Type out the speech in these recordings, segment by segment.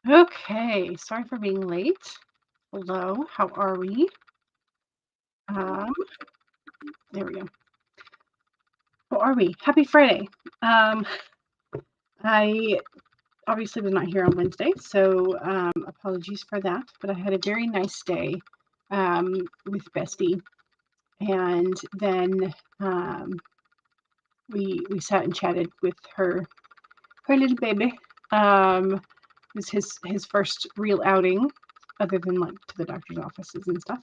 Okay, sorry for being late. Hello, how are we? Um, there we go. How are we? Happy Friday. I obviously was not here on Wednesday, so apologies for that. But I had a very nice day with Bestie, and then we sat and chatted with her little baby. It was his first real outing, other than like to the doctor's offices and stuff.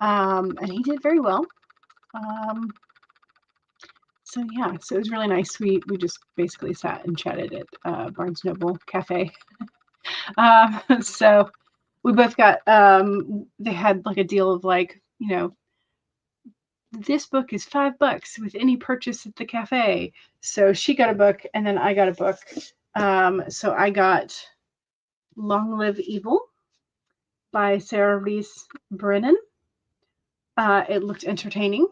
And he did very well. Um, so yeah, so it was really nice. We just basically sat and chatted at Barnes Noble Cafe. So we both got they had like a deal of like, this book is $5 with any purchase at the cafe. So she got a book and then I got a book. So I got Long Live Evil by Sarah Reese Brennan. It looked entertaining.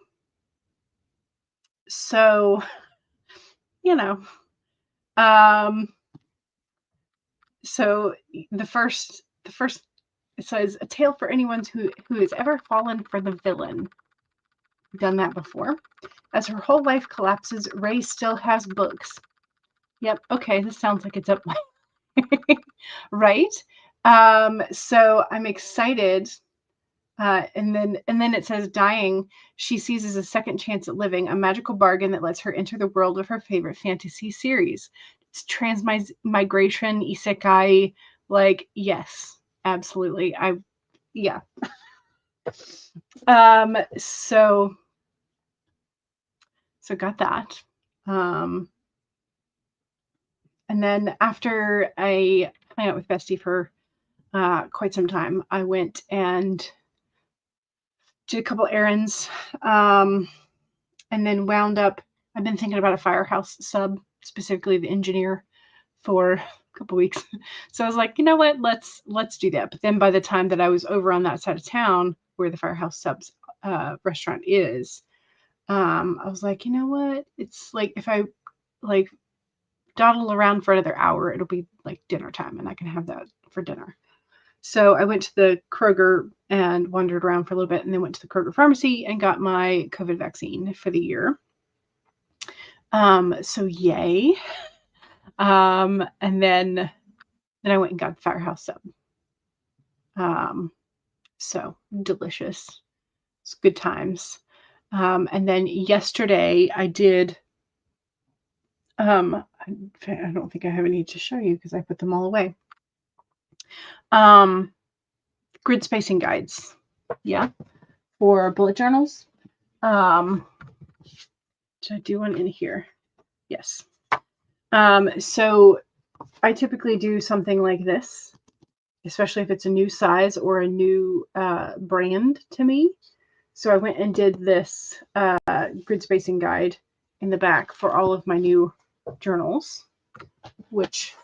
So, you know, um, so the first it says a tale for anyone who has ever fallen for the villain. Done that before. As her whole life collapses, Ray still has books. Yep. Okay, this sounds like it's up my right. So I'm excited. And then it says dying, she seizes a second chance at living, a magical bargain that lets her enter the world of her favorite fantasy series. It's transmigration, isekai, like yes, absolutely. Yeah. So got that. And then after I hung out with Bestie for quite some time, I went and did a couple errands, and then wound up. I've been thinking about a Firehouse sub, specifically the engineer, for a couple weeks. So I was like, you know what, let's do that. But then by the time that I was over on that side of town where the Firehouse subs restaurant is, I was like, you know what, it's like if I like dawdle around for another hour, it'll be like dinner time, and I can have that for dinner. So I went to the Kroger and wandered around for a little bit, and then went to the Kroger pharmacy and got my COVID vaccine for the year. So yay. And then I went and got the Firehouse sub. So delicious. It's good times. And then yesterday I did. I don't think I have any to show you because I put them all away. Grid spacing guides. Yeah. For bullet journals. Should I do one in here? Yes. So I typically do something like this, especially if it's a new size or a new brand to me. So I went and did this grid spacing guide in the back for all of my new journals, which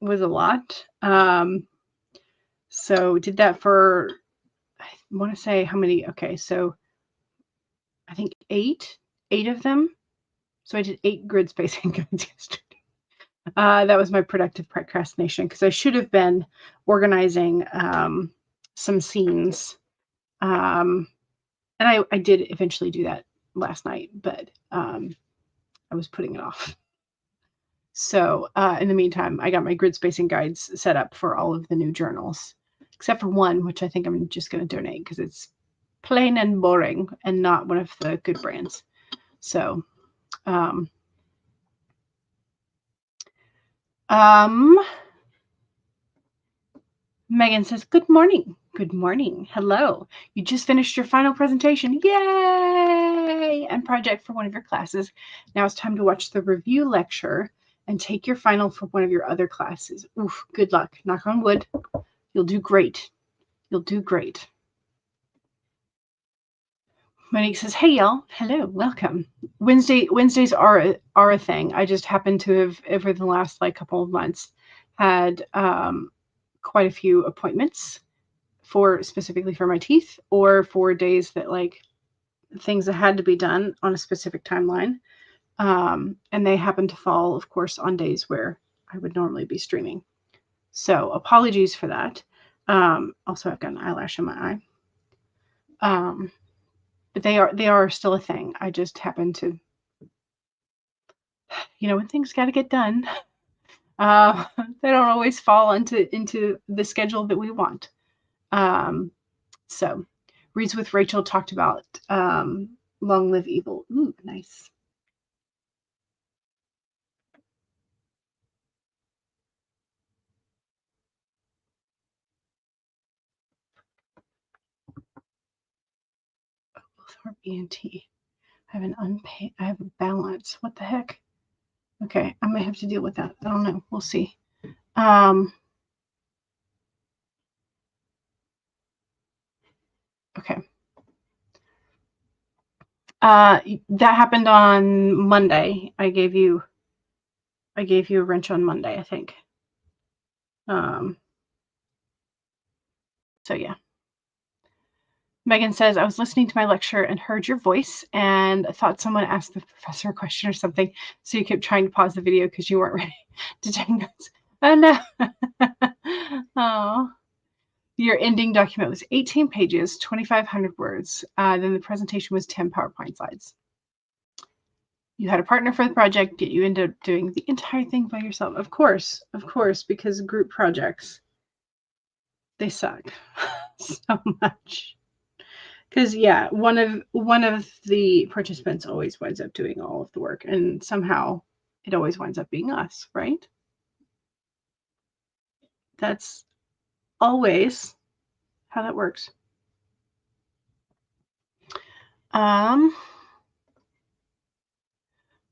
was a lot. So did that for, I want to say how many, okay, so I think eight of them. So I did 8 grid spacing guides yesterday. That was my productive procrastination because I should have been organizing some scenes. And I did eventually do that last night, but I was putting it off. So in the meantime, I got my grid spacing guides set up for all of the new journals, except for one, which I think I'm just going to donate because it's plain and boring and not one of the good brands. So, Megan says, good morning. Good morning. Hello. You just finished your final presentation. Yay! And project for one of your classes. Now it's time to watch the review lecture and take your final for one of your other classes. Oof, good luck. Knock on wood. You'll do great. You'll do great. Monique says, hey, y'all. Hello. Welcome. Wednesdays are a thing. I just happen to have, over the last like couple of months, had quite a few appointments specifically for my teeth, or for days that like things that had to be done on a specific timeline. And they happen to fall, of course, on days where I would normally be streaming. So apologies for that. Also, I've got an eyelash in my eye. But they are still a thing. I just happen to, when things got to get done, they don't always fall into the schedule that we want. So, Reads with Rachel talked about Long Live Evil. Ooh, nice. Authortube ENT. I have a balance. What the heck? Okay, I might have to deal with that. I don't know. We'll see. Okay. That happened on Monday. I gave you a wrench on Monday, I think. So yeah. Megan says, I was listening to my lecture and heard your voice and thought someone asked the professor a question or something. So you kept trying to pause the video because you weren't ready to take notes. Oh no. Oh. Your ending document was 18 pages, 2,500 words. Then the presentation was 10 PowerPoint slides. You had a partner for the project, yet you ended up doing the entire thing by yourself. Of course, because group projects, they suck so much. Because yeah, one of the participants always winds up doing all of the work, and somehow it always winds up being us, right? That's always how that works.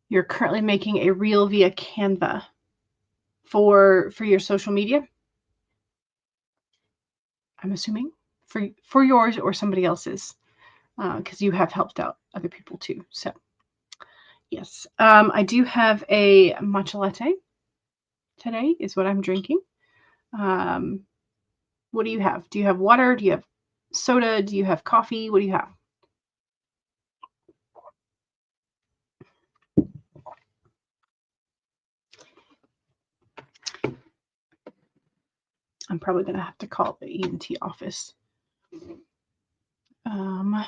You're currently making a reel via Canva for your social media. I'm assuming for yours or somebody else's, because you have helped out other people too. So yes, I do have a matcha latte today. Is what I'm drinking. What do you have? Do you have water? Do you have soda? Do you have coffee? What do you have? I'm probably going to have to call the ENT office. You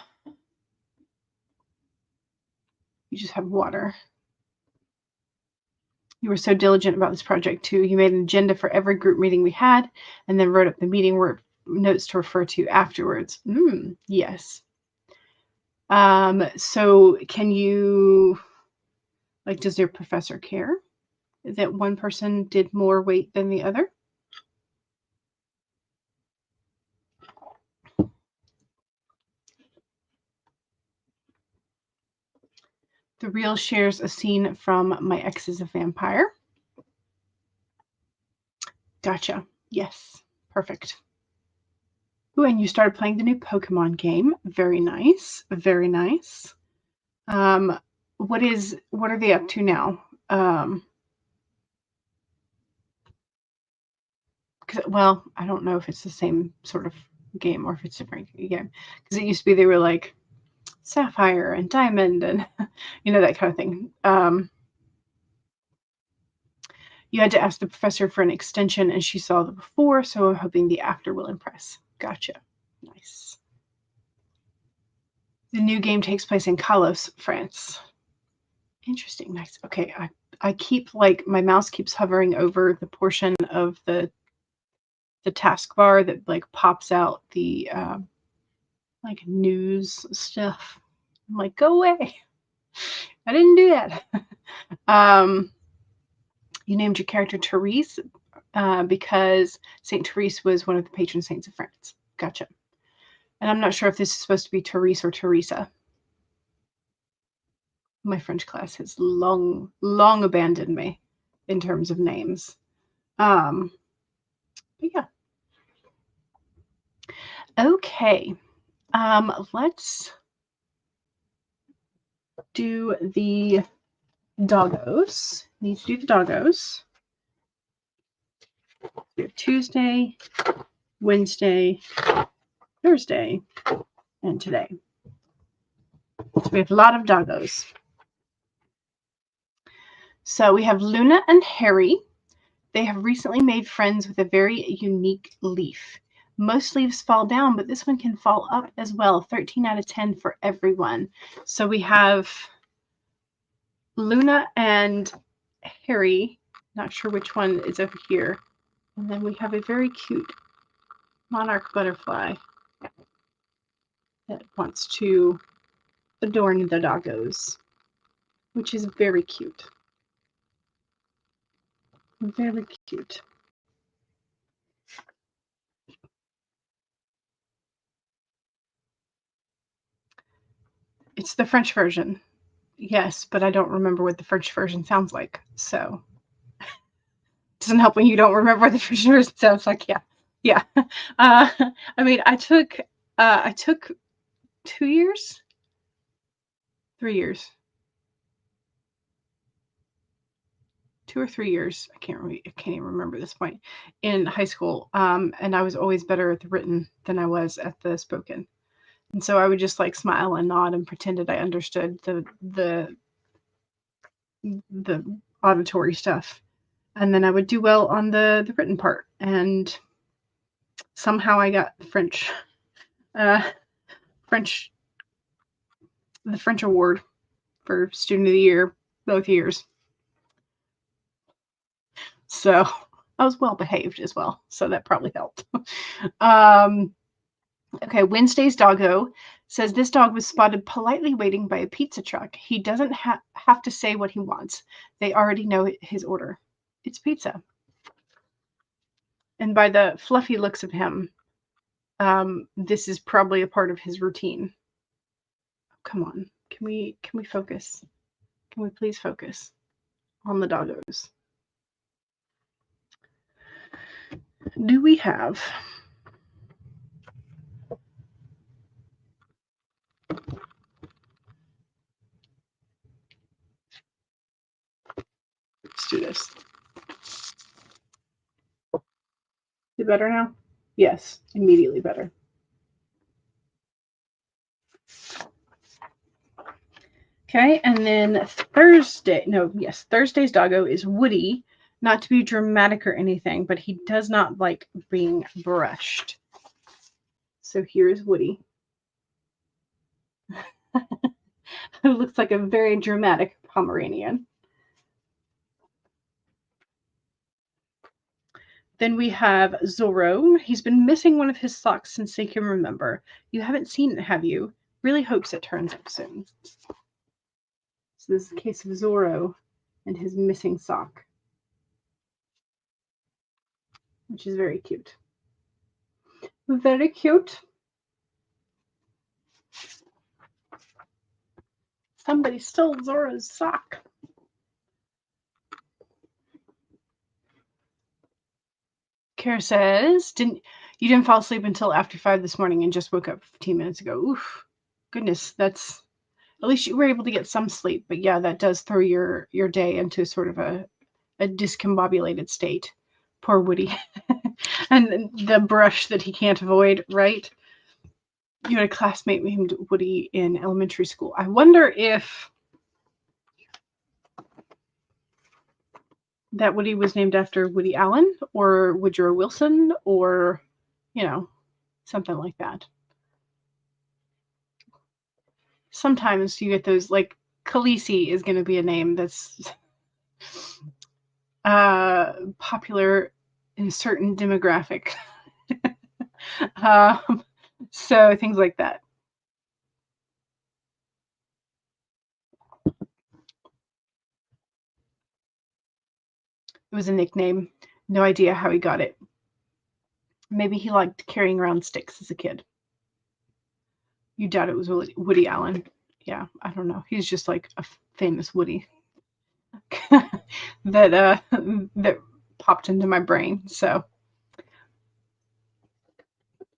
just have water. You were so diligent about this project too. You made an agenda for every group meeting we had and then wrote up the meeting notes to refer to afterwards. Yes. So can you, does your professor care that one person did more weight than the other? The reel shares a scene from My Ex is a Vampire. Gotcha. Yes. Perfect. Ooh, and you started playing the new Pokemon game. Very nice. Very nice. What are they up to now? Well, I don't know if it's the same sort of game or if it's a different game. Because it used to be they were like Sapphire and Diamond and that kind of thing. You had to ask the professor for an extension and she saw the before, so I'm hoping the after will impress. Gotcha. Nice. The new game takes place in Kalos, France. Interesting. Nice. Okay. I keep my mouse keeps hovering over the portion of the taskbar that pops out the news stuff. I'm like, go away. I didn't do that. You named your character Therese because Saint Therese was one of the patron saints of France. Gotcha. And I'm not sure if this is supposed to be Therese or Teresa. My French class has long abandoned me in terms of names. But yeah. Okay. Let's do the doggos. Need to do the doggos. We have Tuesday, Wednesday, Thursday, and today. So we have a lot of doggos. So we have Luna and Harry. They have recently made friends with a very unique leaf. Most leaves fall down, but this one can fall up as well. 13 out of 10 for everyone. So we have Luna and Harry. Not sure which one is over here. And then we have a very cute monarch butterfly that wants to adorn the doggos, which is very cute. Very cute. It's the French version. Yes, but I don't remember what the French version sounds like. So it doesn't help when you don't remember what the French version sounds like. Yeah. Yeah. I mean, I took 2 years, 3 years, 2 or 3 years. I can't even remember this point in high school. And I was always better at the written than I was at the spoken. And so I would just like smile and nod and pretended I understood the auditory stuff. And then I would do well on the written part. And somehow I got the French award for student of the year both years. So I was well behaved as well. So that probably helped. Okay, Wednesday's doggo says this dog was spotted politely waiting by a pizza truck. He doesn't have to say what he wants. They already know his order. It's pizza. And by the fluffy looks of him, this is probably a part of his routine. Come on, can we focus? Can we please focus on the doggos? Do we have let's do this. Is it better now? Yes, immediately better. Okay, and then Thursday's doggo is Woody. Not to be dramatic or anything, but he does not like being brushed. So here's Woody. It looks like a very dramatic Pomeranian. Then we have Zorro. He's been missing one of his socks since he can remember. You haven't seen it, have you? Really hopes it turns up soon. So this is a case of Zorro and his missing sock, which is very cute. Very cute. Somebody stole Zorro's sock. Kara says, you didn't fall asleep until after 5 this morning and just woke up 15 minutes ago. Oof. Goodness, that's at least you were able to get some sleep. But yeah, that does throw your day into sort of a discombobulated state. Poor Woody. And the brush that he can't avoid, right? You had a classmate named Woody in elementary school. I wonder if that Woody was named after Woody Allen or Woodrow Wilson or, something like that. Sometimes you get those, like Khaleesi is going to be a name that's popular in a certain demographic. So things like that. It was a nickname. No idea how he got it. Maybe he liked carrying around sticks as a kid. You doubt it was Woody Allen. Yeah, I don't know. He's just like a famous Woody that popped into my brain. So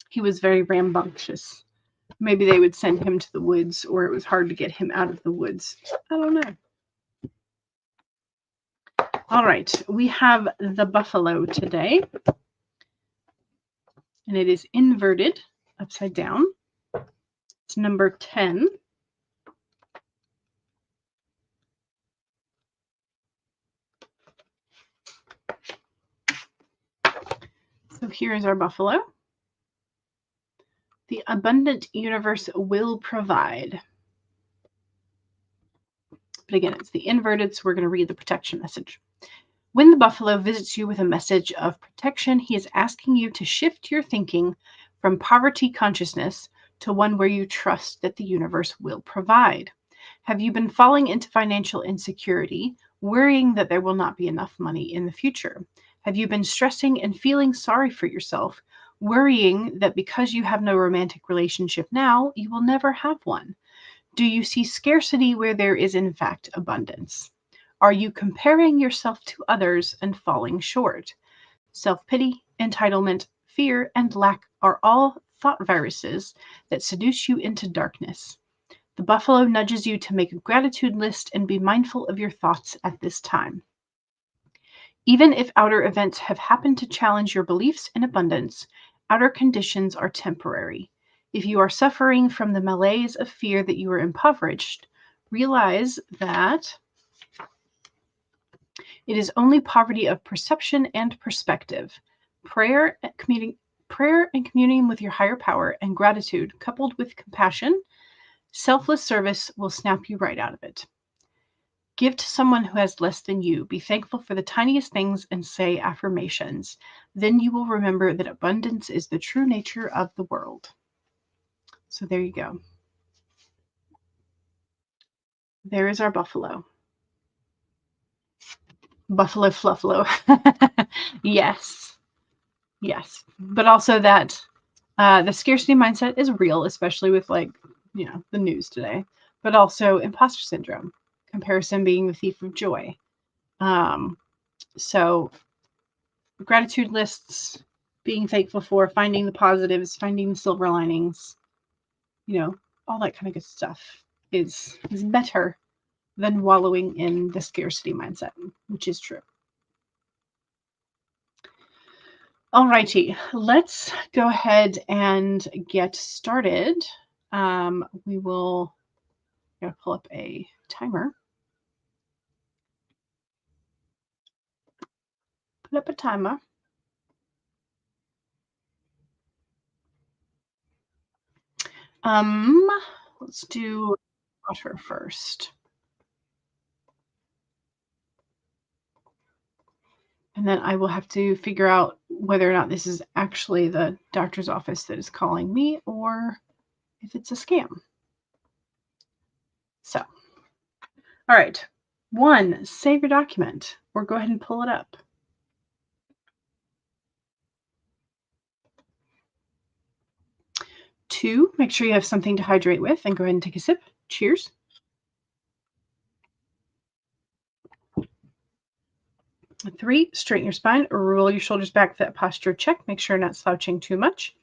he was very rambunctious. Maybe they would send him to the woods, or it was hard to get him out of the woods. I don't know. All right, we have the buffalo today, and it is inverted, upside down. It's number 10. So here is our buffalo. The abundant universe will provide. But again, it's the inverted, so we're going to read the protection message. When the buffalo visits you with a message of protection, he is asking you to shift your thinking from poverty consciousness to one where you trust that the universe will provide. Have you been falling into financial insecurity, worrying that there will not be enough money in the future? Have you been stressing and feeling sorry for yourself, worrying that because you have no romantic relationship now, you will never have one? Do you see scarcity where there is in fact abundance? Are you comparing yourself to others and falling short? Self-pity, entitlement, fear, and lack are all thought viruses that seduce you into darkness. The buffalo nudges you to make a gratitude list and be mindful of your thoughts at this time. Even if outer events have happened to challenge your beliefs in abundance, outer conditions are temporary. If you are suffering from the malaise of fear that you are impoverished, realize that it is only poverty of perception and perspective. Prayer and communing with your higher power and gratitude, coupled with compassion, selfless service will snap you right out of it. Give to someone who has less than you. Be thankful for the tiniest things and say affirmations. Then you will remember that abundance is the true nature of the world. So there you go. There is our buffalo. Buffalo fluffalo. Yes. Yes. But also that the scarcity mindset is real, especially with the news today. But also imposter syndrome. Comparison being the thief of joy. So gratitude lists, being thankful for, finding the positives, finding the silver linings, all that kind of good stuff is better than wallowing in the scarcity mindset, which is true. Alrighty, let's go ahead and get started. We will pull up a timer. Put up a timer. Let's do water first. And then I will have to figure out whether or not this is actually the doctor's office that is calling me or if it's a scam. So, all right. 1, save your document or go ahead and pull it up. 2, make sure you have something to hydrate with and go ahead and take a sip. Cheers. 3, straighten your spine, roll your shoulders back for that posture check. Make sure you're not slouching too much.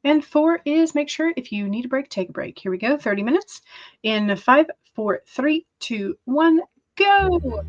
And 4 is make sure if you need a break, take a break. Here we go, 30 minutes. In 5, 4, 3, 2, 1, go.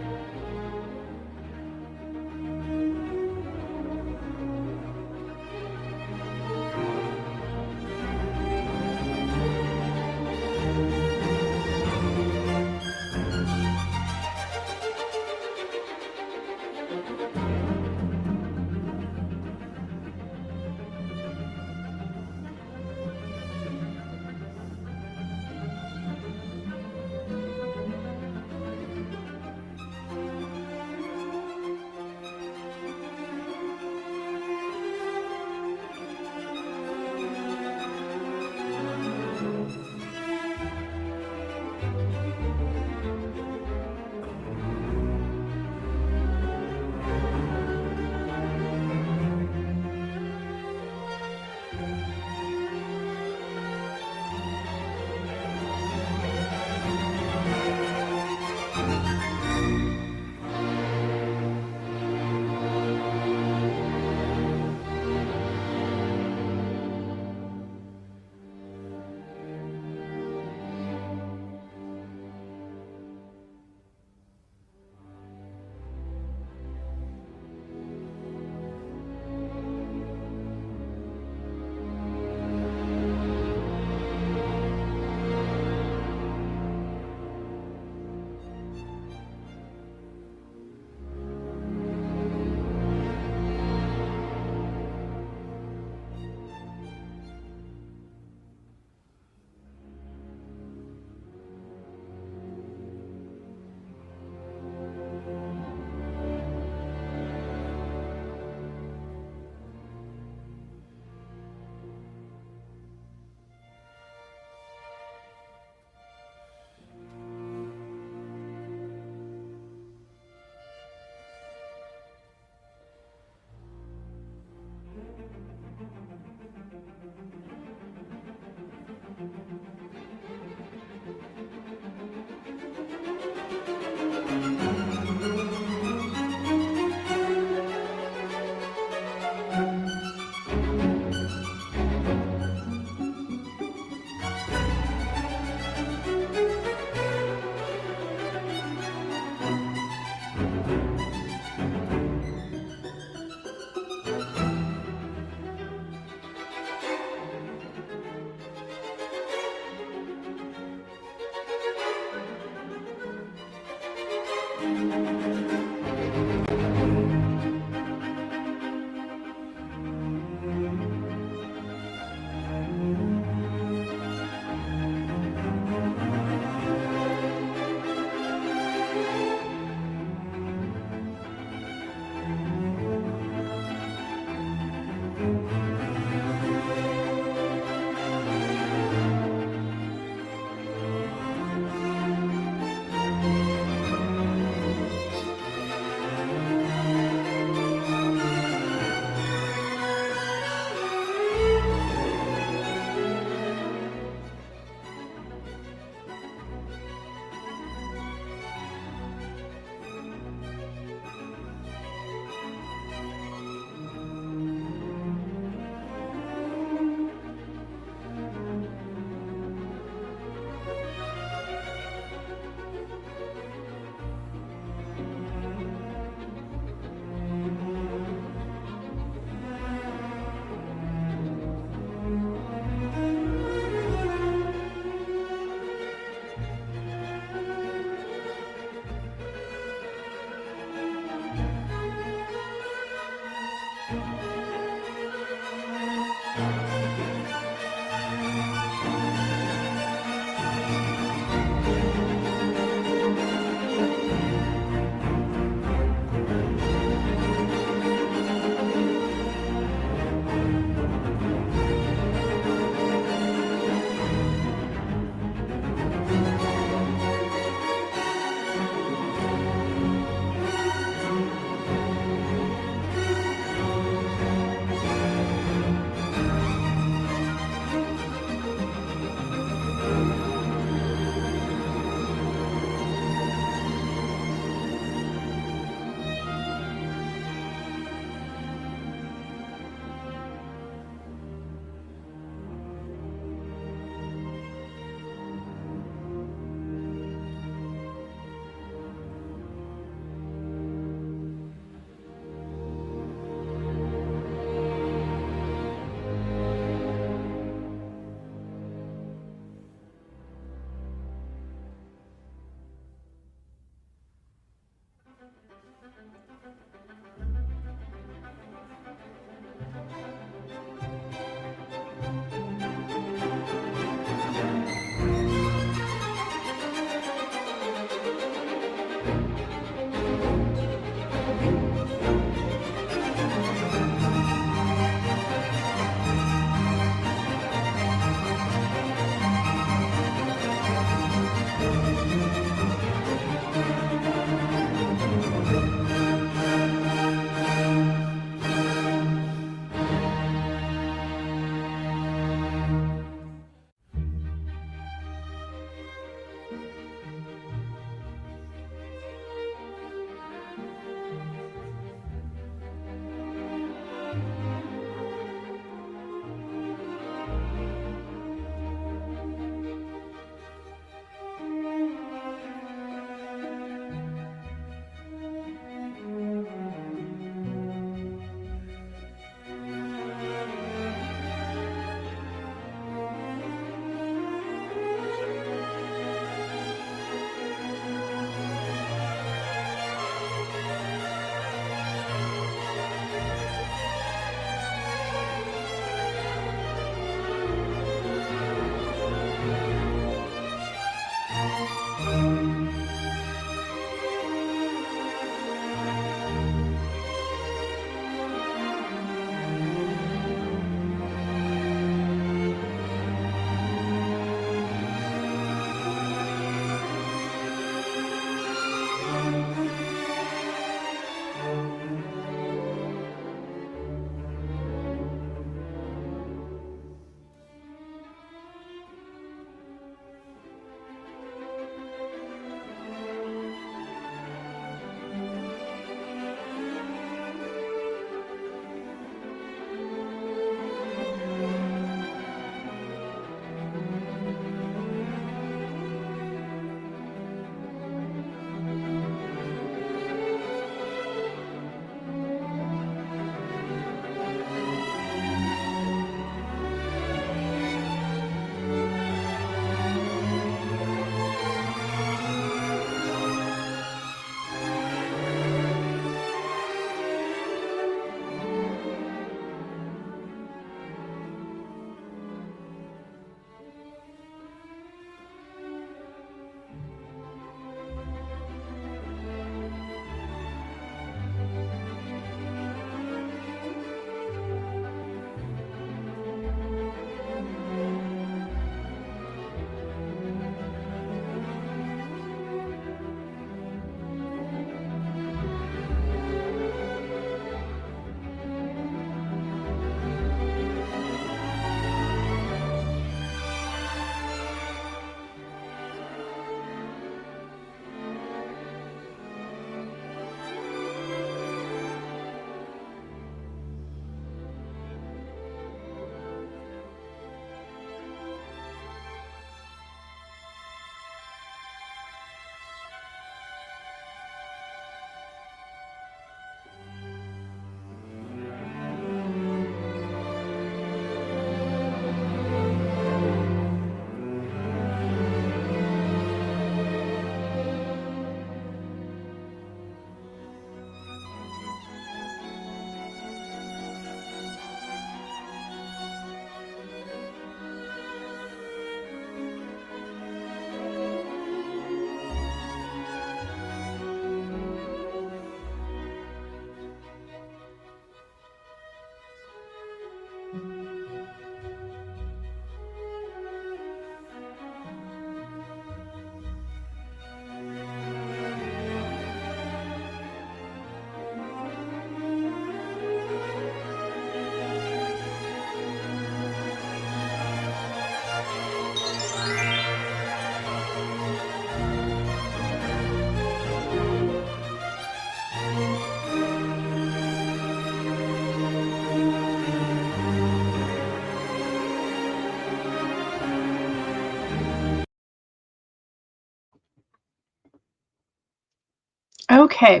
Okay.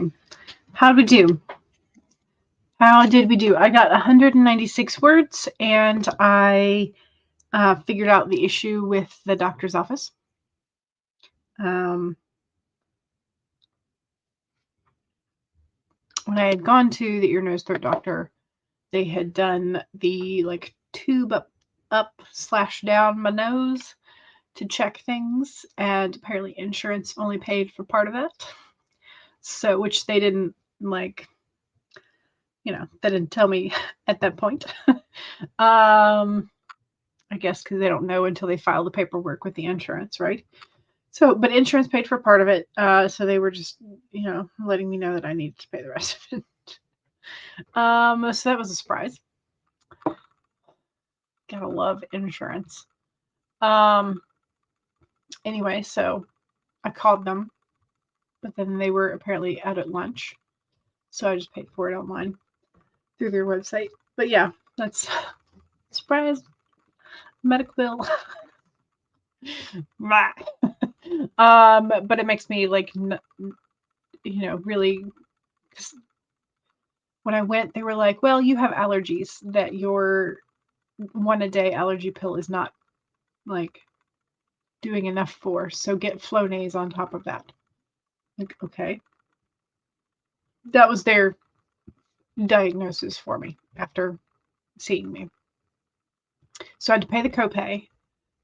How did we do? How did we do? I got 196 words, and I figured out the issue with the doctor's office. When I had gone to the ear, nose, throat doctor, they had done the like tube up / down my nose to check things, and apparently insurance only paid for part of that. So, which they didn't like, they didn't tell me at that point. I guess because they don't know until they file the paperwork with the insurance, right? So, but insurance paid for part of it. So they were just, letting me know that I needed to pay the rest of it. So that was a surprise. Gotta love insurance. Anyway, so I called them, but then they were apparently out at lunch. So I just paid for it online through their website. But yeah, that's surprise medical bill. But it makes me like, really. When I went, they were like, "Well, you have allergies that your 1-a-day allergy pill is not like doing enough for. So get Flonase on top of that." Like, okay. That was their diagnosis for me after seeing me. So I had to pay the copay,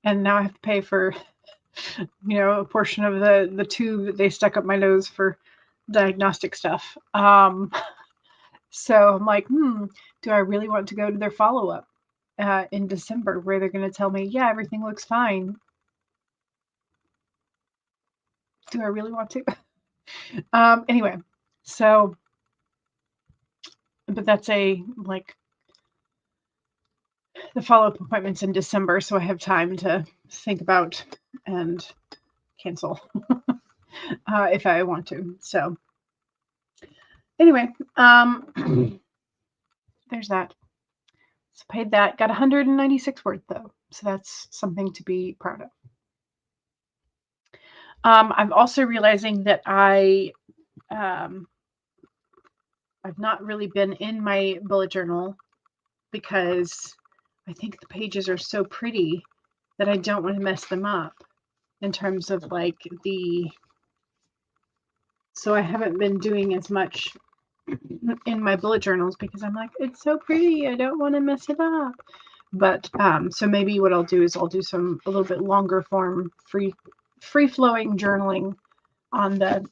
and now I have to pay for, a portion of the tube that they stuck up my nose for diagnostic stuff. So I'm like, do I really want to go to their follow-up in December where they're going to tell me, yeah, everything looks fine? Do I really want to? Anyway, so, but that's the follow-up appointment's in December, so I have time to think about and cancel if I want to. So anyway, there's that. So paid that. Got 196 words though, so that's something to be proud of. I'm also realizing that I've not really been in my bullet journal because I think the pages are so pretty that I don't want to mess them up in terms of so I haven't been doing as much in my bullet journals because I'm like, it's so pretty, I don't want to mess it up. But so maybe what I'll do is I'll do a little bit longer form free flowing journaling on the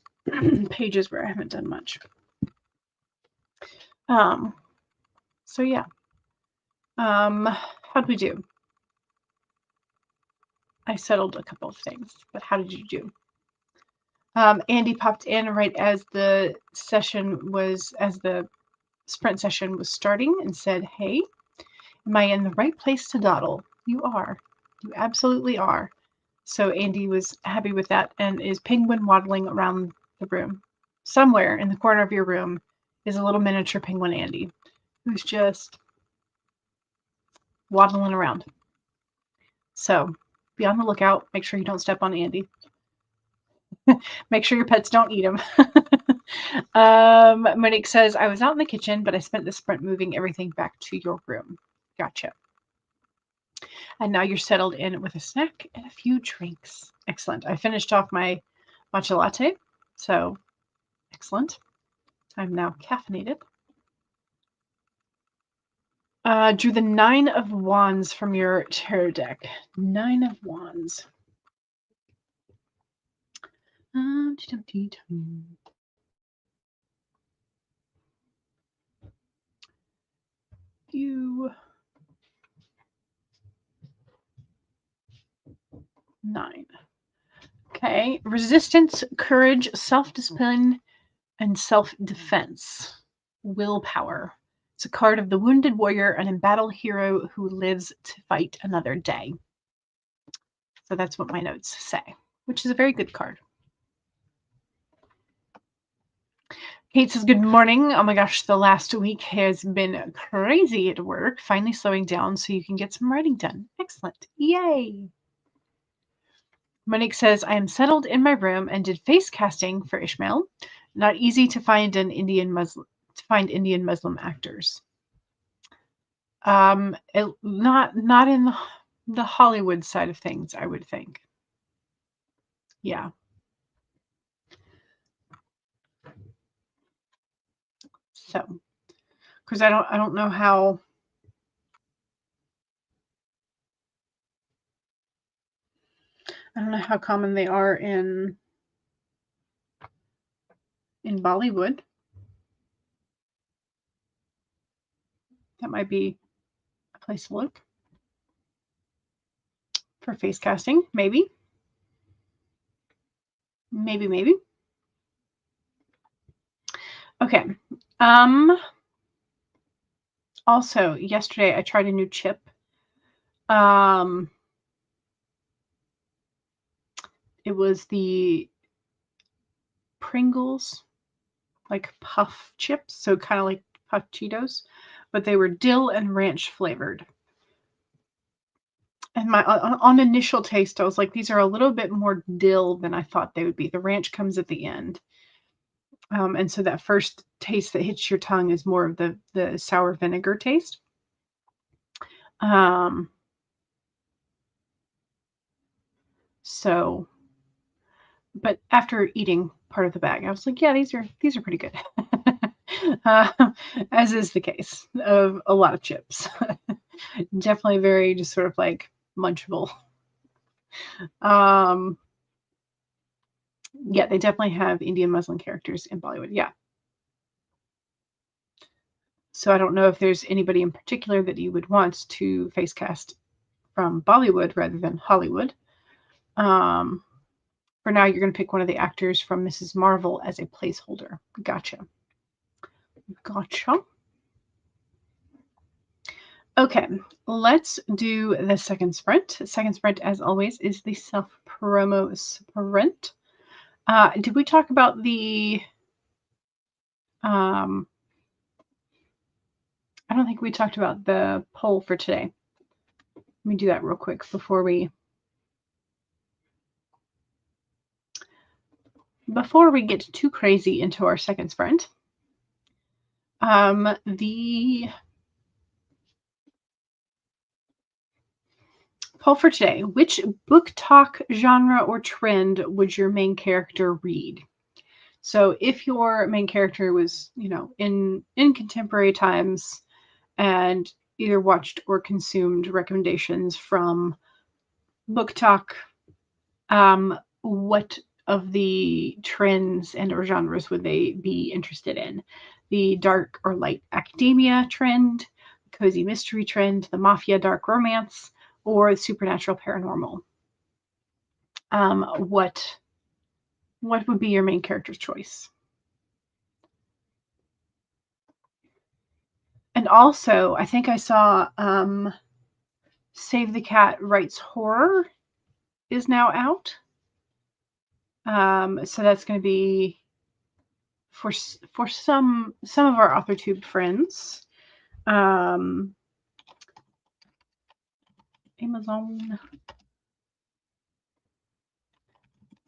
pages where I haven't done much. So yeah. How'd we do? I settled a couple of things, but how did you do? Andy popped in right as the sprint session was starting and said, "Hey, am I in the right place to dawdle?" You are. You absolutely are. So Andy was happy with that and is penguin waddling around the room. Somewhere in the corner of your room is a little miniature penguin Andy who's just waddling around. So be on the lookout. Make sure you don't step on Andy. Make sure your pets don't eat him. Monique says, I was out in the kitchen, but I spent the sprint moving everything back to your room. Gotcha. And now you're settled in with a snack and a few drinks. Excellent. I finished off my matcha latte, so excellent. I'm now caffeinated. Drew the 9 of Wands from your tarot deck. 9 of Wands. You 9. Okay. Resistance, courage, self-discipline, and self-defense. Willpower. It's a card of the wounded warrior, an embattled hero who lives to fight another day. So that's what my notes say, which is a very good card. Kate says, good morning. Oh my gosh, the last week has been crazy at work. Finally slowing down so you can get some writing done. Excellent. Yay. Monique says, I am settled in my room and did face casting for Ishmael. Not easy to find Indian Muslim actors. Not in the Hollywood side of things, I would think. Yeah. So, because I don't know how. I don't know how common they are in Bollywood. That might be a place to look for face casting. Maybe. Okay. Also, yesterday I tried a new chip. It was the Pringles, like puff chips, so kind of like puff Cheetos, but they were dill and ranch flavored. And on initial taste, I was like, these are a little bit more dill than I thought they would be. The ranch comes at the end. And so that first taste that hits your tongue is more of the sour vinegar taste. So, but after eating part of the bag, I was like, yeah, these are pretty good. As is the case of a lot of chips. Definitely very just sort of like munchable. Yeah, they definitely have Indian Muslim characters in Bollywood. Yeah. So I don't know if there's anybody in particular that you would want to face cast from Bollywood rather than Hollywood. For now, you're going to pick one of the actors from Mrs. Marvel as a placeholder. Gotcha. Okay, let's do the second sprint. Second sprint, as always, is the self-promo sprint. Did we talk about the... I don't think we talked about the poll for today. Let me do that real quick before we get too crazy into our second sprint. The poll for today: which Booktok genre or trend would your main character read? So if your main character was, in contemporary times and either watched or consumed recommendations from Booktok, what of the trends and or genres would they be interested in? The dark or light academia trend, cozy mystery trend, the Mafia dark romance, or supernatural paranormal? What would be your main character's choice? And also, I think I saw Save the Cat Writes Horror is now out. So that's going to be for some of our authortube friends. Amazon.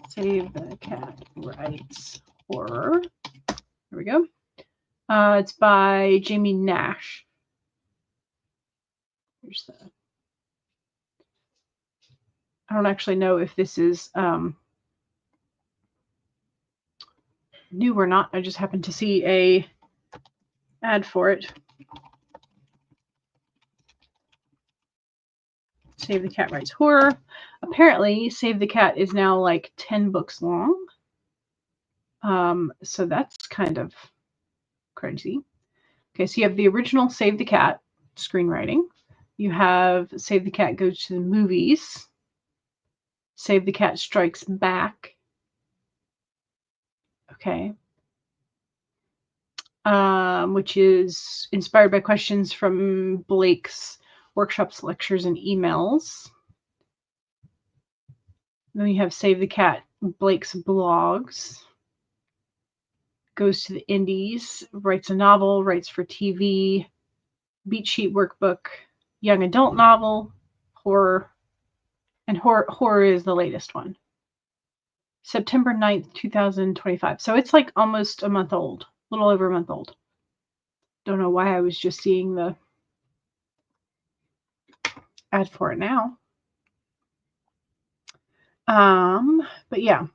Save the Cat Writes Horror. There we go. It's by Jamie Nash. Here's the... I don't actually know if this is new or not. I just happened to see a ad for it. Save the Cat Writes Horror. Apparently, Save the Cat is now like 10 books long. So that's kind of crazy. Okay, so you have the original Save the Cat screenwriting. You have Save the Cat Goes to the Movies. Save the Cat Strikes Back. Okay. Which is inspired by questions from Blake's workshops, lectures, and emails. Then you have Save the Cat, Blake's blogs. Goes to the indies, writes a novel, writes for TV, beat sheet workbook, young adult novel, horror, and horror is the latest one. September 9th, 2025. So it's like almost a month old, a little over a month old. Don't know why I was just seeing the ad for it now. But yeah.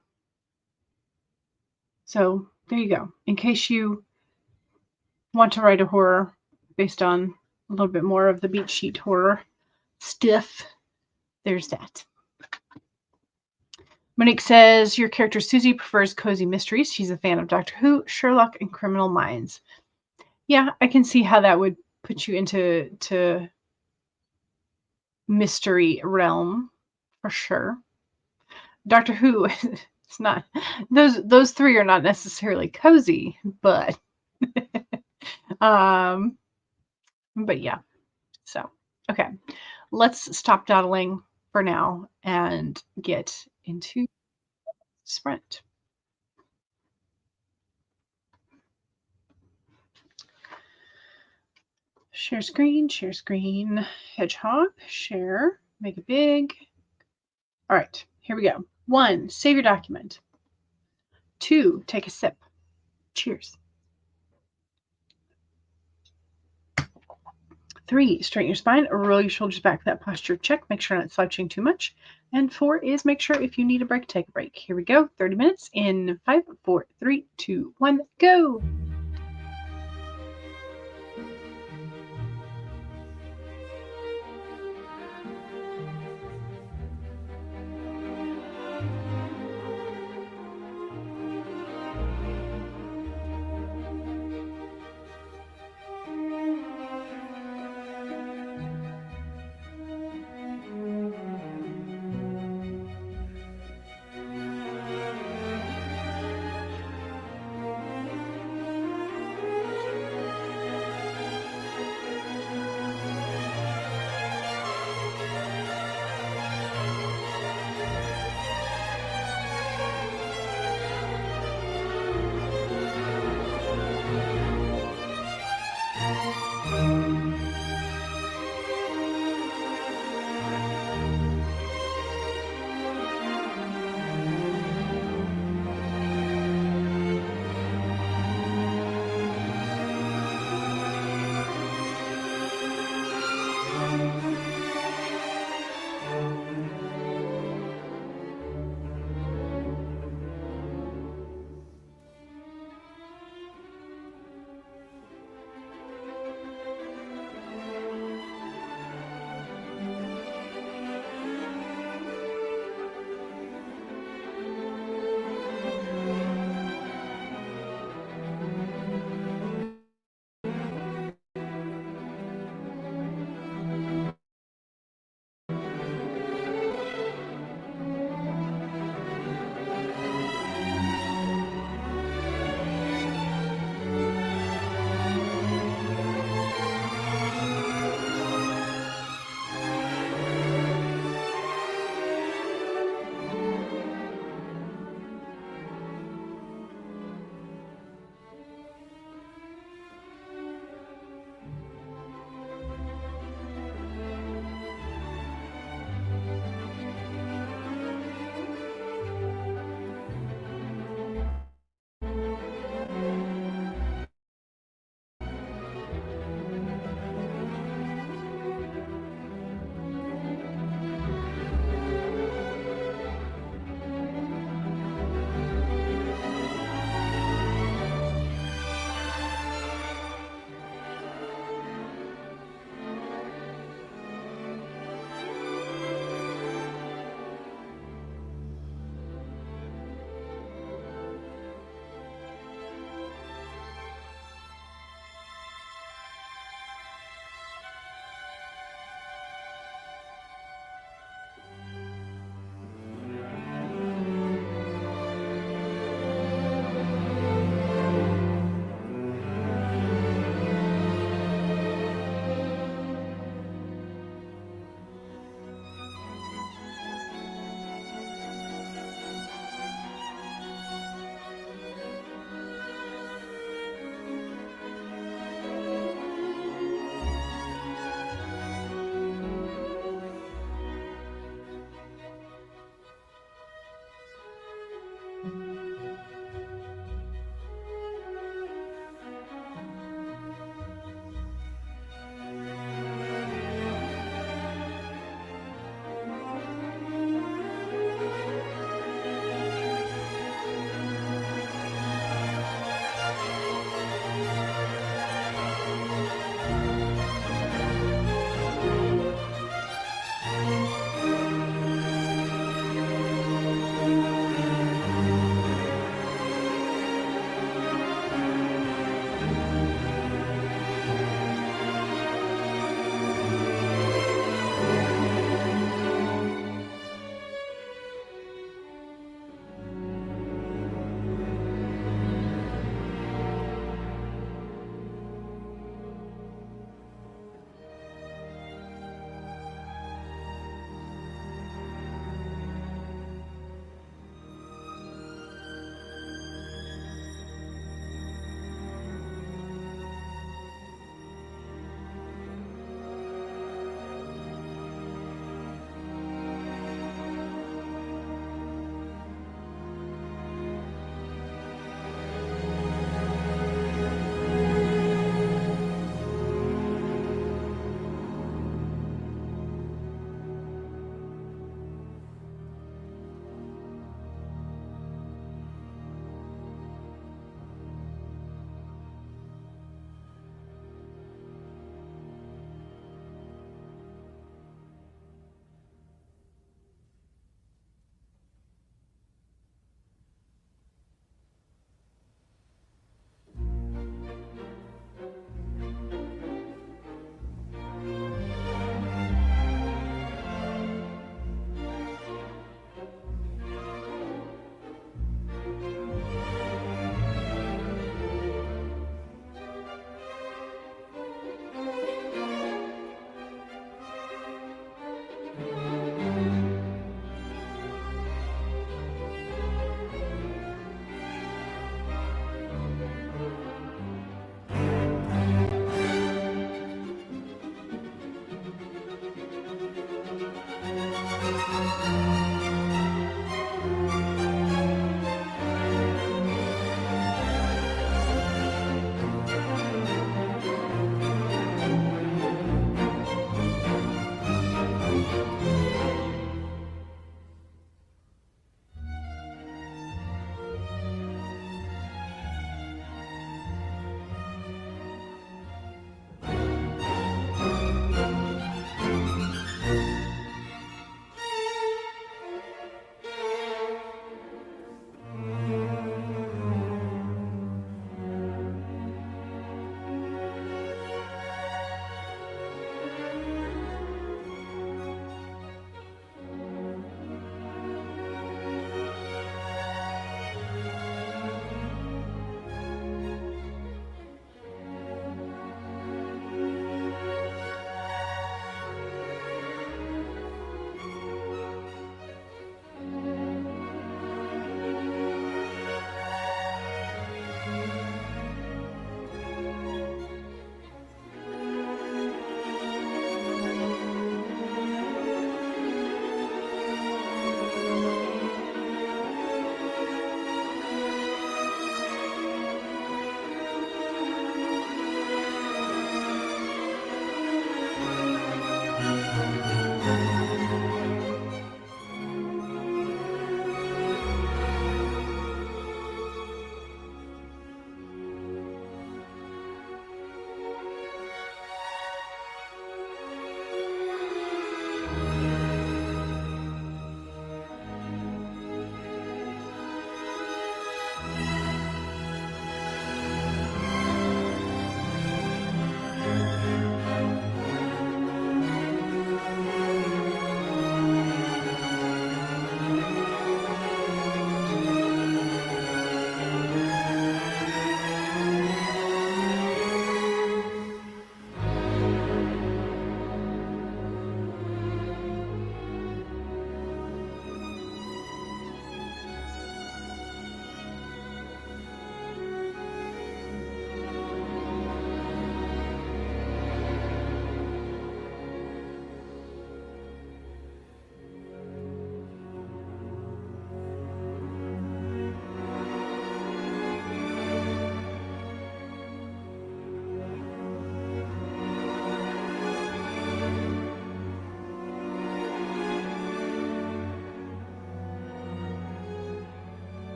So there you go. In case you want to write a horror based on a little bit more of the beat sheet horror stuff, there's that. Monique says your character Susie prefers cozy mysteries. She's a fan of Doctor Who, Sherlock, and Criminal Minds. Yeah, I can see how that would put you into mystery realm for sure. Doctor Who, it's not those three are not necessarily cozy, but but yeah. So okay, let's stop dawdling for now and get into sprint. Share screen, hedgehog, share, make it big. All right, here we go. 1, save your document. 2, take a sip. Cheers. 3, straighten your spine, roll your shoulders back for that posture check. Make sure you're not slouching too much. And 4 is make sure if you need a break, take a break. Here we go. 30 minutes in 5, 4, 3, 2, 1, go.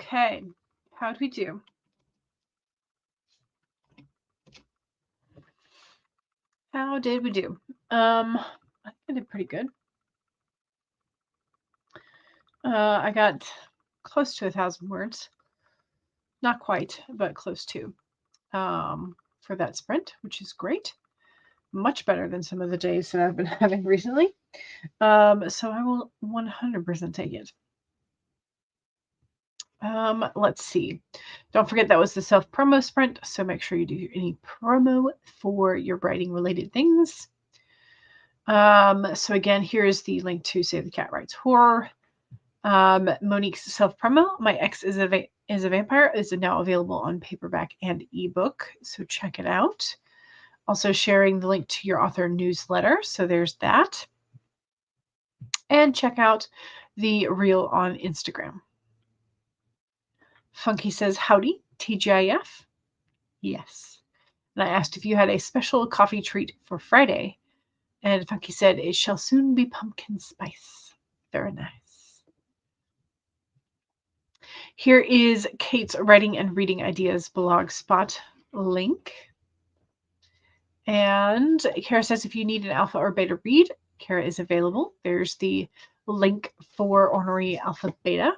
Okay, how'd we do? How did we do? I think I did pretty good. I got close to 1,000 words. Not quite, but close to, for that sprint, which is great. Much better than some of the days that I've been having recently. So I will 100% take it. Let's see. Don't forget that was the self-promo sprint, so make sure you do any promo for your writing related things. So again, here's the link to Save the Cat Writes Horror. Monique's self-promo, My Ex is a Vampire, is now available on paperback and ebook, so check it out. Also sharing the link to your author newsletter, so there's that. And check out the reel on Instagram. Funky says, howdy, TGIF? Yes. And I asked if you had a special coffee treat for Friday. And Funky said, it shall soon be pumpkin spice. Very nice. Here is Kate's Writing and Reading Ideas blogspot link. And Kara says, if you need an alpha or beta read, Kara is available. There's the link for Ornery Alpha Beta.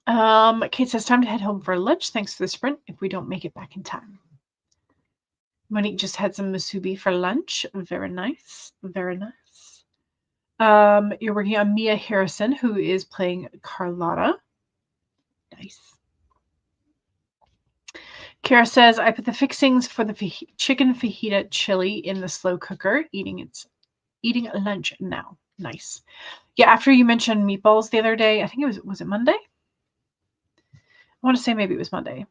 Kate says, time to head home for lunch. Thanks for the sprint if we don't make it back in time. Monique just had some musubi for lunch. Very nice. Very nice. You're working on Mia Harrison, who is playing Carlotta. Nice. Kara says, I put the fixings for the chicken fajita chili in the slow cooker. Eating lunch now. Nice. Yeah, after you mentioned meatballs the other day, I think it was it Monday? I want to say maybe it was Monday.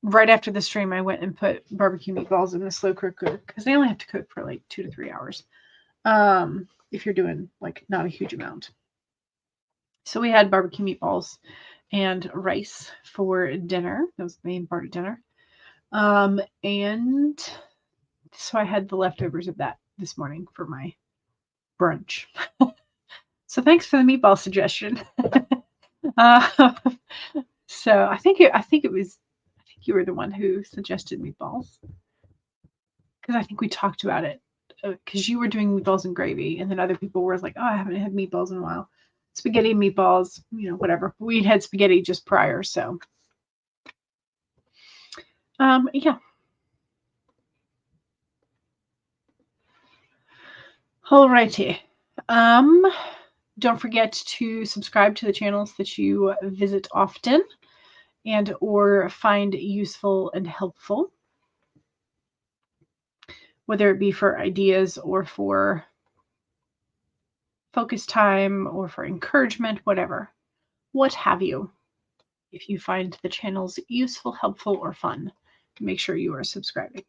Right after the stream, I went and put barbecue meatballs in the slow cooker because they only have to cook for like 2 to 3 hours. If you're doing like not a huge amount. So we had barbecue meatballs and rice for dinner. That was the main part of dinner. And so I had the leftovers of that this morning for my brunch. So thanks for the meatball suggestion. So I think you were the one who suggested meatballs because I think we talked about it because you were doing meatballs and gravy, and then other people were like, "Oh, I haven't had meatballs in a while." Spaghetti and meatballs, whatever. We'd had spaghetti just prior, so yeah. Alrighty. Don't forget to subscribe to the channels that you visit often and or find useful and helpful, whether it be for ideas or for focus time or for encouragement, whatever. What have you. If you find the channels useful, helpful, or fun, make sure you are subscribing.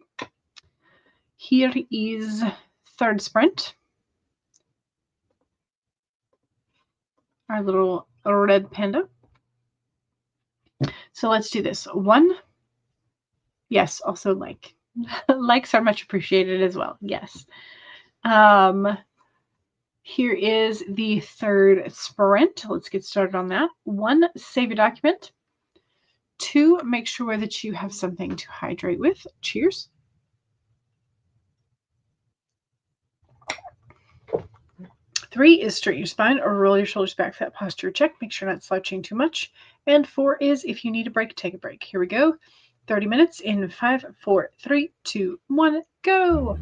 Here is third sprint. Our little red panda. So let's do this. 1. Yes, also like. Likes are much appreciated as well. Yes. Here is the third sprint. Let's get started on that. 1, save your document. 2, make sure that you have something to hydrate with. Cheers. 3 is straighten your spine or roll your shoulders back for that posture check. Make sure you're not slouching too much. And 4 is if you need a break, take a break. Here we go. 30 minutes in 5, 4, 3, 2, 1, go.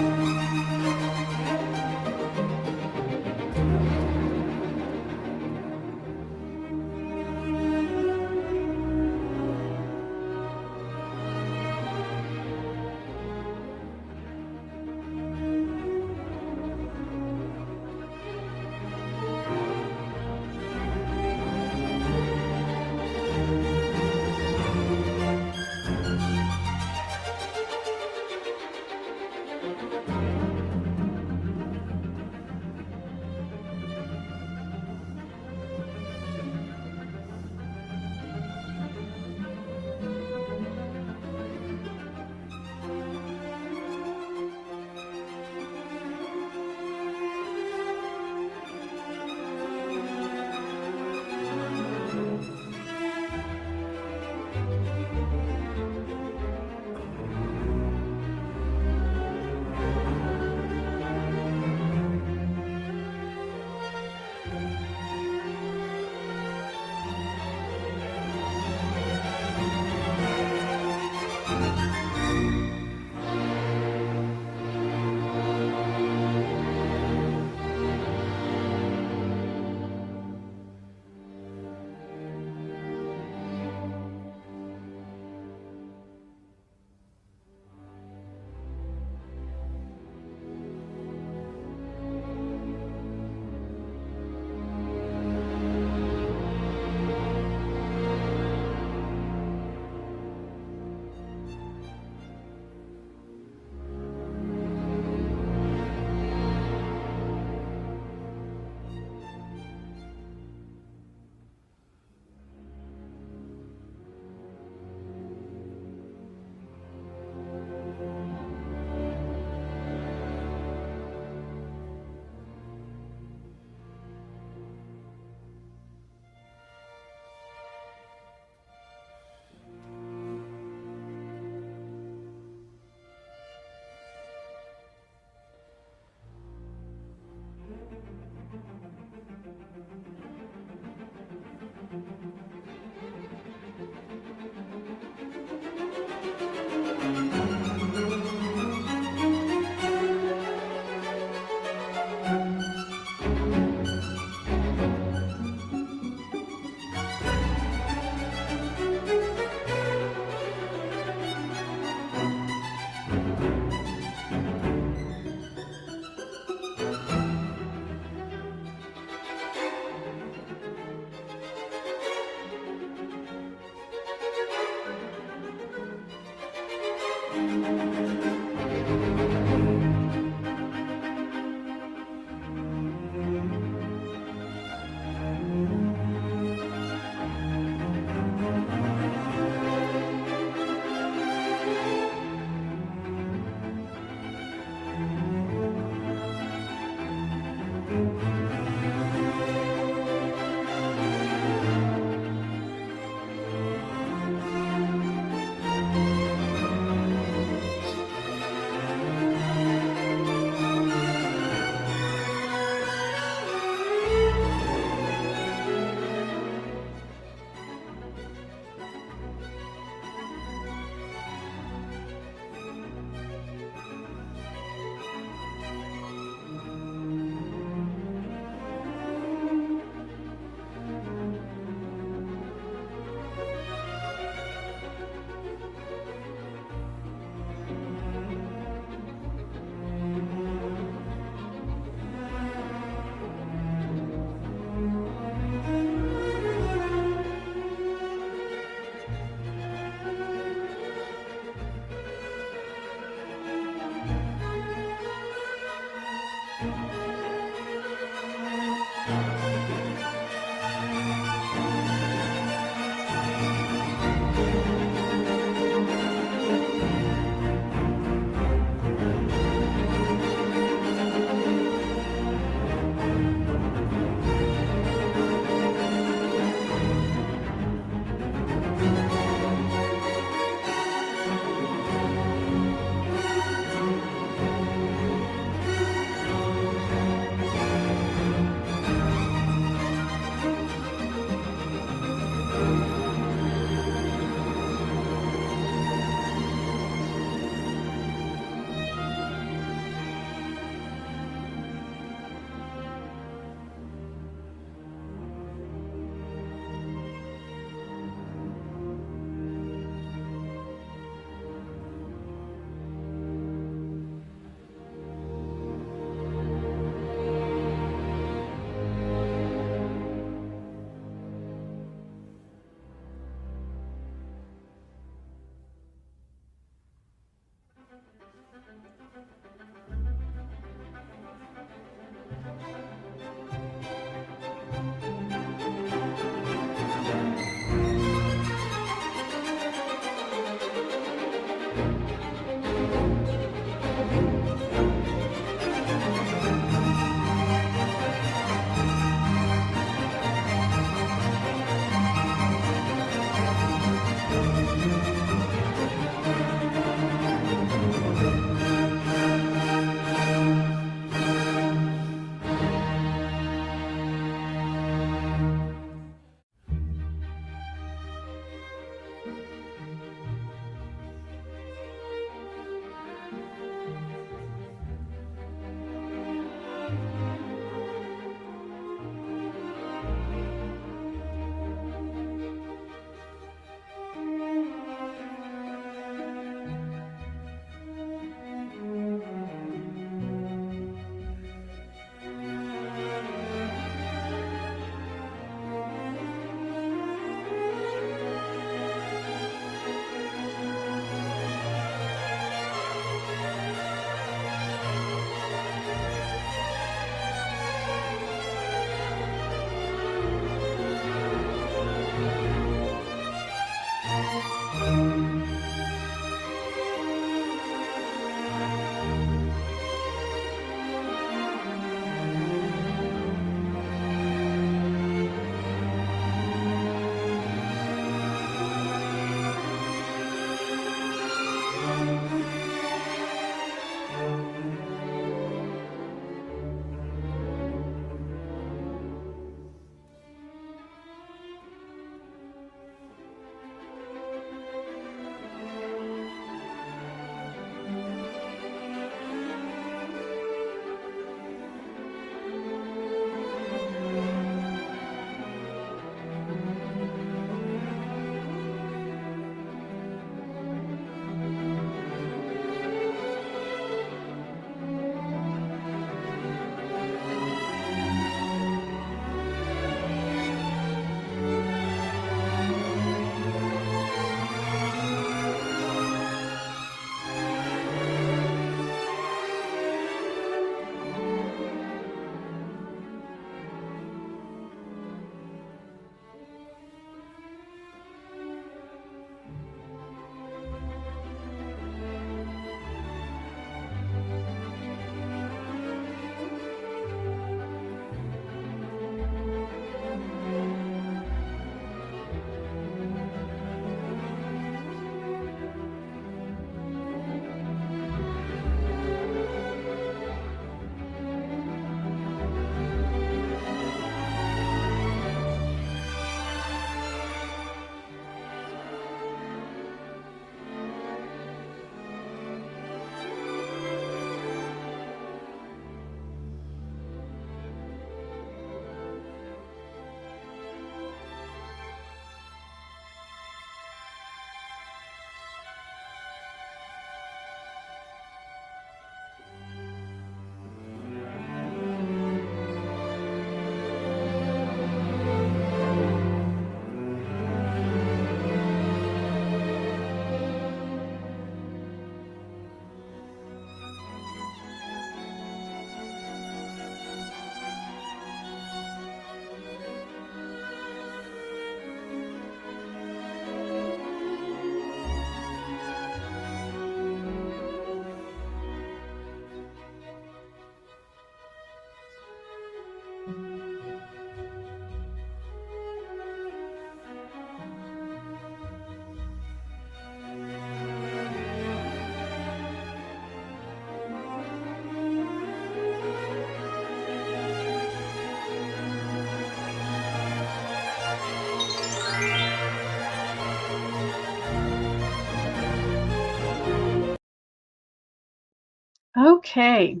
Okay.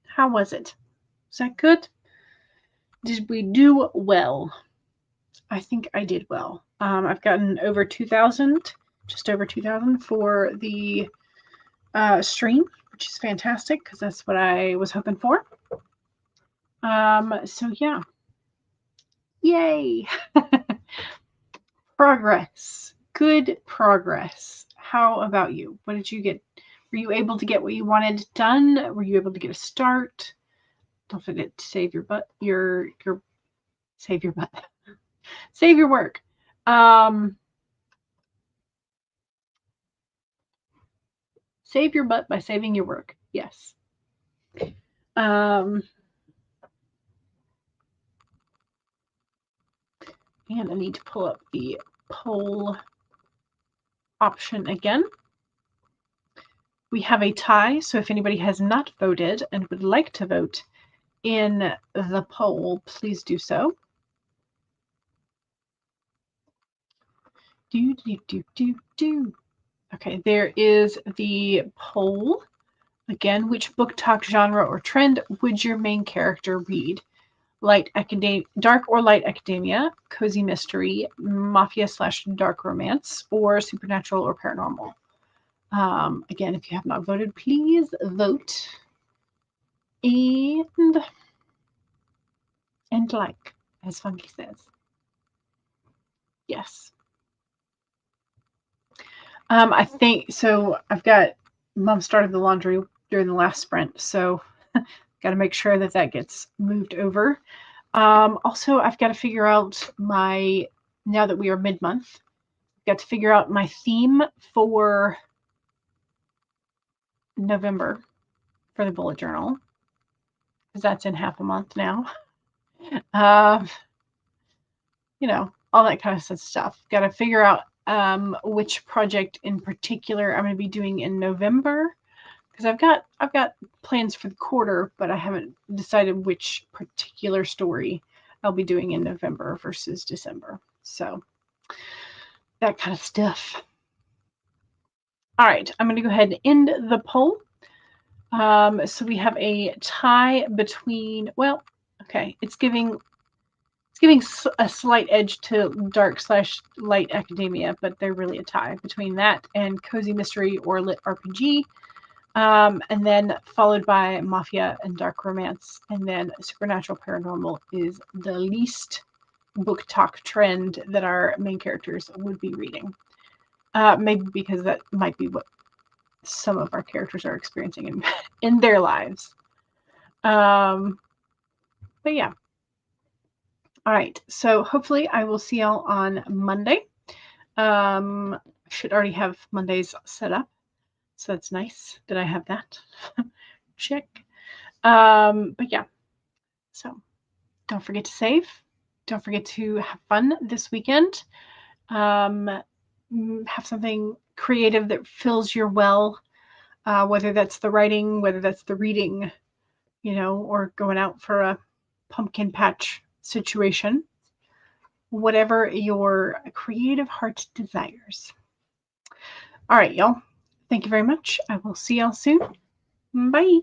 How was it? Was that good? Did we do well? I think I did well. I've gotten over 2,000, just over 2,000 for the stream, which is fantastic because that's what I was hoping for. So yeah. Yay! Progress. Good progress. How about you? What did you get? Were you able to get what you wanted done? Were you able to get a start? Don't forget to save your butt. Save your butt. Save your work. Save your butt by saving your work. Yes. And I need to pull up the poll option again. We have a tie, so if anybody has not voted and would like to vote in the poll, please do so. Okay, there is the poll. Again, which Booktok genre or trend would your main character read? Dark or light academia, cozy mystery, mafia / dark romance, or supernatural or paranormal. Again, if you have not voted, please vote and like, as Funky says. Yes. I think so. Mom started the laundry during the last sprint, so got to make sure that gets moved over. Also, I've got to figure out now that we are mid-month, I've got to figure out my theme for November for the bullet journal, because that's in half a month now. All that kind of stuff. Got to figure out which project in particular I'm going to be doing in November, because I've got plans for the quarter, but I haven't decided which particular story I'll be doing in November versus December. So that kind of stuff. All right, I'm going to go ahead and end the poll. So we have a tie between, it's giving a slight edge to dark / light academia, but they're really a tie between that and cozy mystery or LitRPG. And then followed by Mafia and dark romance, and then supernatural paranormal is the least Booktok trend that our main characters would be reading. Maybe because that might be what some of our characters are experiencing in their lives. But yeah. All right. So hopefully I will see y'all on Monday. I should already have Mondays set up. So that's nice that I have that. Check. But yeah. So don't forget to save. Don't forget to have fun this weekend. Have something creative that fills your well, whether that's the writing, whether that's the reading, or going out for a pumpkin patch situation. Whatever your creative heart desires. All right, y'all. Thank you very much. I will see y'all soon. Bye.